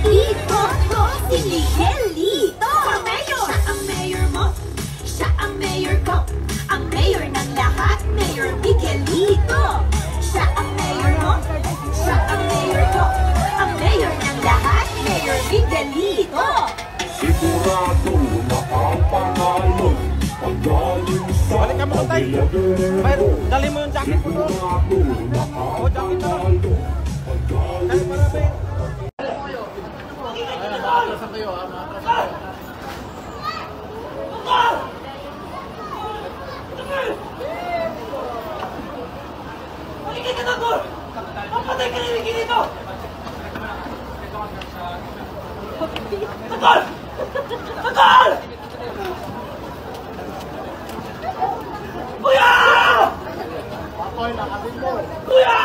Iboto si Miguelito! Sa mayor! Siya ang mayor mo, siya ang mayor ko, ang mayor ng lahat, Mayor Miguelito! Siya ang mayor mo, siya ang mayor ko, ang mayor ng lahat, Mayor Miguelito! Sigurado na ang panalo, pagaling sa kabila Guerrero. Dali mo yung jacket ko doon. Sigurado na ang panalo, pagaling sa... Maatrasan kayo ha, maatrasan kayo. Maligay ka na doon! Papatay ka na yung ginito! Tagal! Tagal! Kuya! Kuya!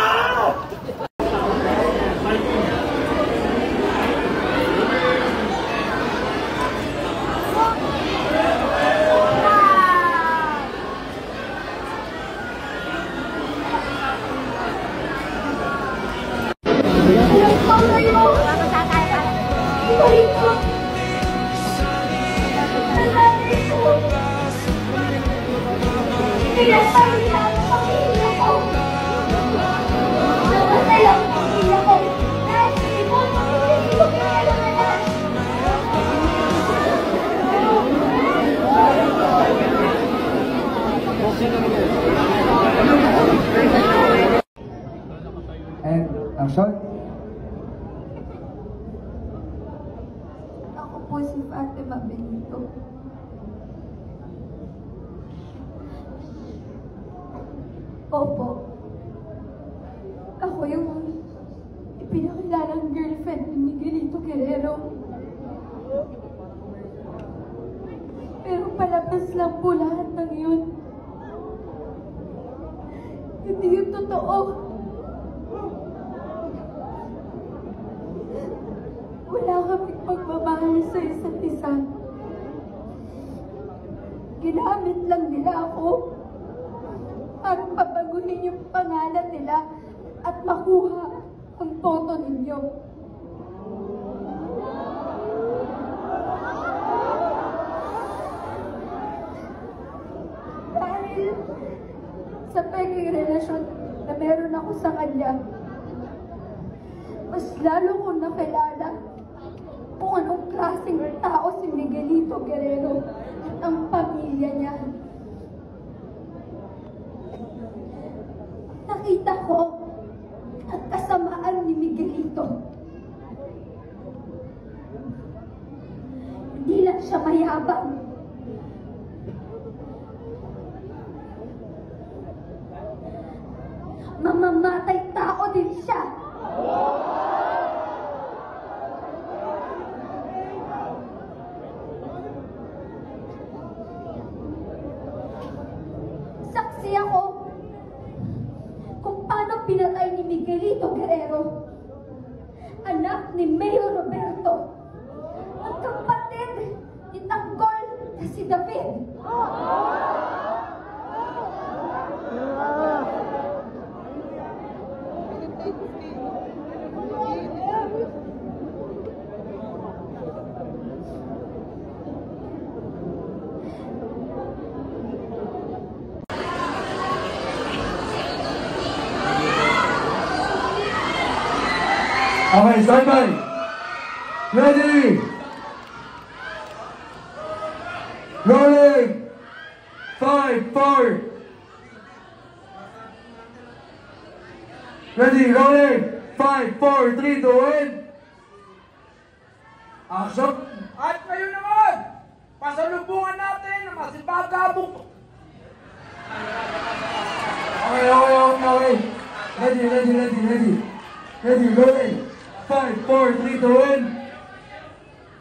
And action. Ako po si Fatima Benito. Opo. Ako yung ipinakilalang girlfriend ni Miguelito Guerrero. Pero palabas lang po lahat ng yun. Hindi yung totoo. Wala kaming pagmamahal sa isa't isa. Ginamit lang nila ako para pabaguhin yung pangalan nila at makuha ang boto ninyo. Dahil sa pagiging relasyon na meron ako sa kanya, mas lalo kong nakilala kung anong klaseng tao si Miguelito Guerrero at ang pamilya niya. Nakita ko ang kasamaan ni Miguelito. Hindi lang siya mayabang. Mamamatay tao din siya. Saksi ako kung paano pinatay ni Miguelito Guerrero, anak ni Mayor Roberto, at kapatid ni Tanggol na si David. Okay, stand by. Ready. Rolling. 5, 4. Ready, rolling. 5, 4, 3, 2, 1. Action. At kayo naman, pasalubungan natin ang masibagabong... Okay. Ready, rolling. 5, 4, 3, 2, 1.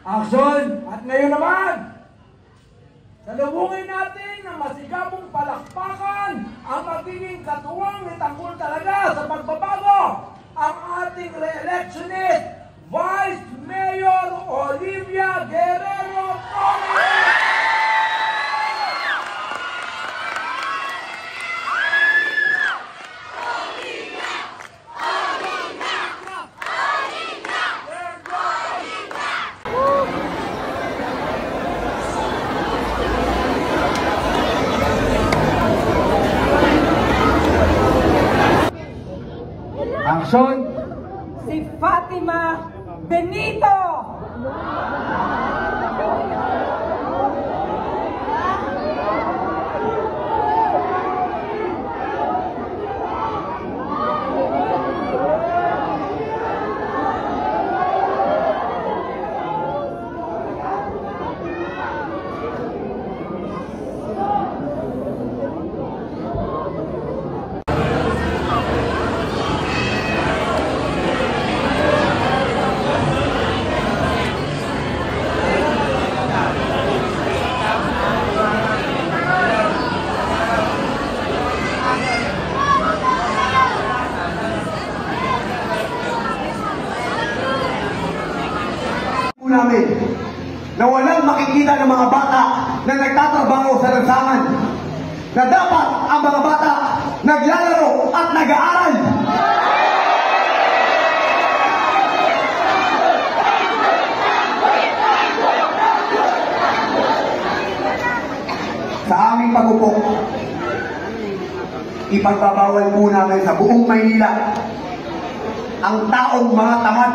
Action. At ngayon naman, salubungin natin ng masigabong palakpakan ang magiging katuwang ni Tanggol talaga sa pagbabago, ang ating re-electionist, Vice Mayor Olivia Guerrero Torres! Action! Si Fatima Benito! namin na walang makikita ng mga bata na nagtatrabaho sa lansangan, na dapat ang mga bata naglalaro at nag-aaral. Sa aming pag-upo, ipagbabawal po namin sa buong Maynila ang taong mga tamad.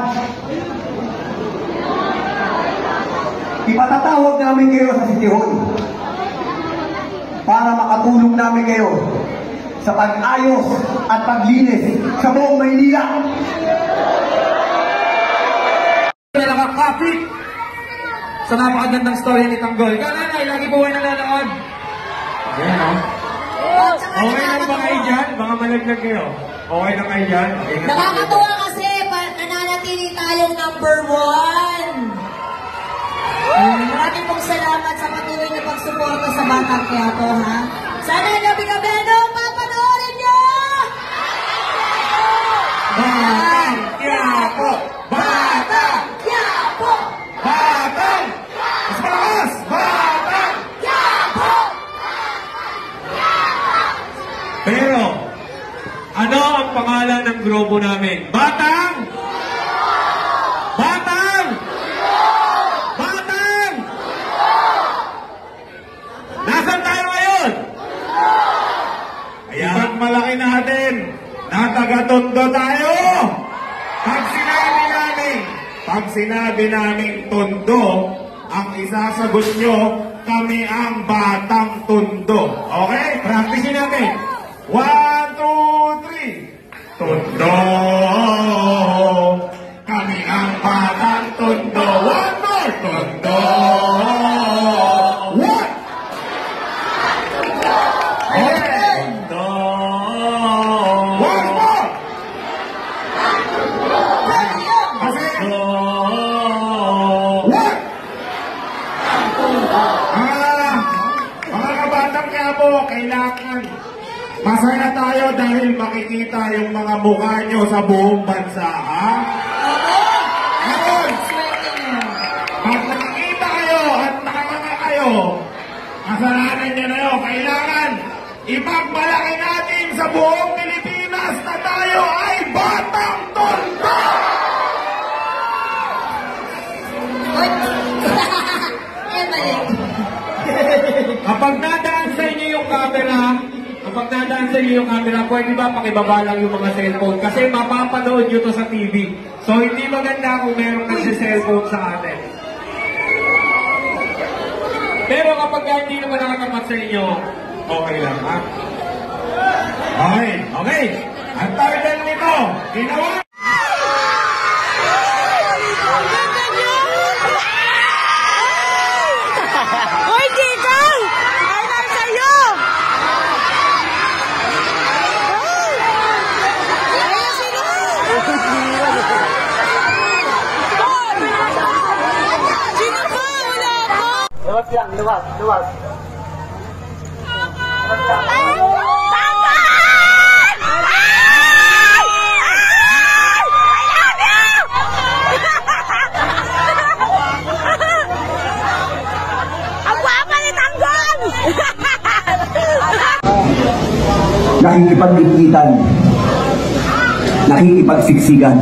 Ipatatawag namin kayo sa City Hall para makatulong namin kayo sa pag-ayos at paglinis sa buong Maynila. Nakakapit sa napakagandang story ni Tanggol. Nanay, lagi po kayo nanonood. Ayan, o. Okay lang ba kayo dyan? Mga malaglag kayo. Okay lang kayo dyan? Nakakatuwa kasi nananatili tayong #1. Maraming pong salamat sa patuloy na pagsuporta sa Batang Quiapo, ha? Sana gabi-gabi papanoorin nyo! Batang Quiapo! Batang Quiapo! Batang! Mas malakas! Batang Quiapo! Pero, ano ang pangalan ng grupo namin? Batang! Batang! Batang! Nasaan tayo ngayon? Kaya malaki natin na taga-Tondo tayo! Pag sinabi namin Tondo, ang isasagot nyo, kami ang Batang Tondo. Okay? Practice natin. 1, 2, 3. Tondo! Kami ang Batang Tondo. One more! Tondo! What? Okay! Tondo! One more! Tondo! What? Mga kabatang Quiapo, kailangan masaya tayo dahil makikita yung mga mukha nyo sa buong bansa, ha? Ngayon, pag nakikita kayo at nakakaka kayo, kasalanan nyo na yun. Kailangan ipagmalaki natin sa buong Pilipinas na tayo ay Batang Tondo! Kapag nadaan sa inyo yung camera, pwede ba pakibaba lang yung mga cellphone? Kasi mapapanood nyo to sa TV. So, hindi maganda kung merong nagsi-cellphone sa atin. Pero kapag hindi naman nakatapat sa inyo, okay lang, ha? Okay. Ang title nito, ginawa! Luwag. Nakikipagbigitan, nakikipagsiksikan,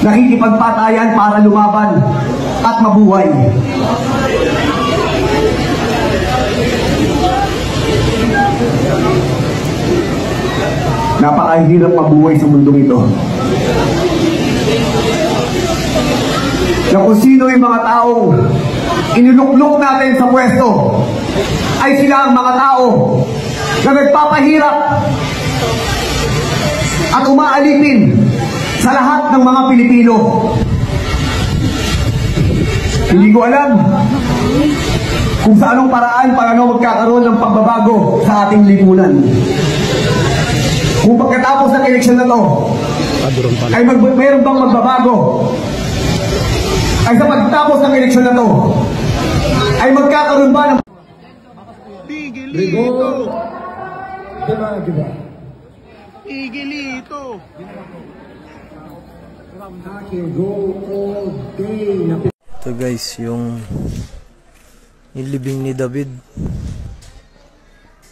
nakikipagpatayan para lumaban at mabuhay. Napakahirap mabuhay sa mundong ito. Na kung sino yung mga taong inuluklok natin sa pwesto ay sila ang mga tao na nagpapahirap at umaalipin sa lahat ng mga Pilipino. Hindi ko alam kung sa anong paraan paano magkakaroon ng pagbabago sa ating lipunan. Kung pagkatapos ng eleksyon na to ay mayroon bang magbabago, ay sa pagtapos ng eleksyon na to ay magkakaroon ba ng Tigilito! Diba? Tigilito! Ito guys, yung libing ni David.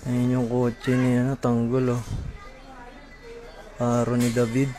Ayun yung kotse ni tanggol oh. Aro ni David.